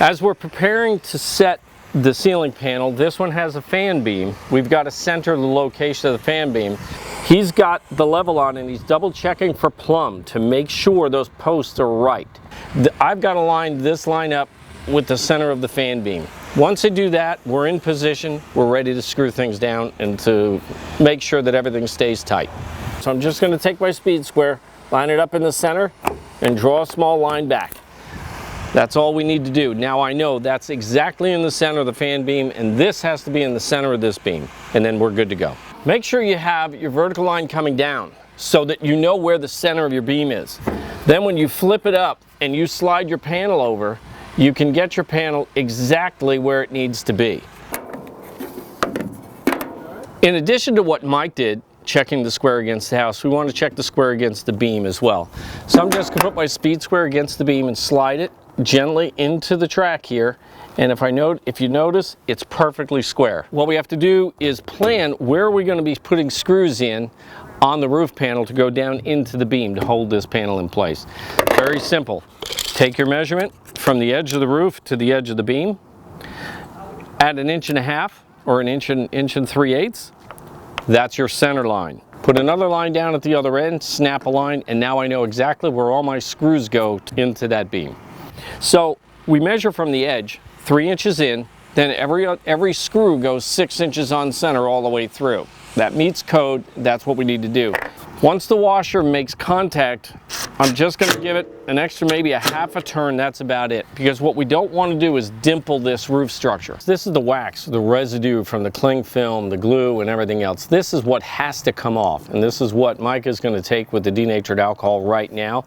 As we're preparing to set the ceiling panel, this one has a fan beam. We've got to center the location of the fan beam. He's got the level on and he's double checking for plumb to make sure those posts are right. I've got to line this line up with the center of the fan beam. Once I do that, we're in position, we're ready to screw things down and to make sure that everything stays tight. So I'm just going to take my speed square, line it up in the center, and draw a small line back. That's all we need to do. Now I know that's exactly in the center of the fan beam, and this has to be in the center of this beam, and then we're good to go. Make sure you have your vertical line coming down so that you know where the center of your beam is. Then when you flip it up and you slide your panel over, you can get your panel exactly where it needs to be. In addition to what Mike did, checking the square against the house, we want to check the square against the beam as well. So I'm just going to put my speed square against the beam and slide it gently into the track here, and if you notice, it's perfectly square. What we have to do is plan where we're going to be putting screws in on the roof panel to go down into the beam to hold this panel in place. Very simple. Take your measurement from the edge of the roof to the edge of the beam, add 1.5 inches or an inch and 3/8. That's your center line. Put another line down at the other end, snap a line, and now I know exactly where all my screws go into that beam. So we measure from the edge, 3 inches in, then every screw goes 6 inches on center all the way through. That meets code, that's what we need to do. Once the washer makes contact, I'm just going to give it an extra maybe a half a turn, that's about it. Because what we don't want to do is dimple this roof structure. This is the wax, the residue from the cling film, the glue and everything else. This is what has to come off, and this is what Mike is going to take with the denatured alcohol right now.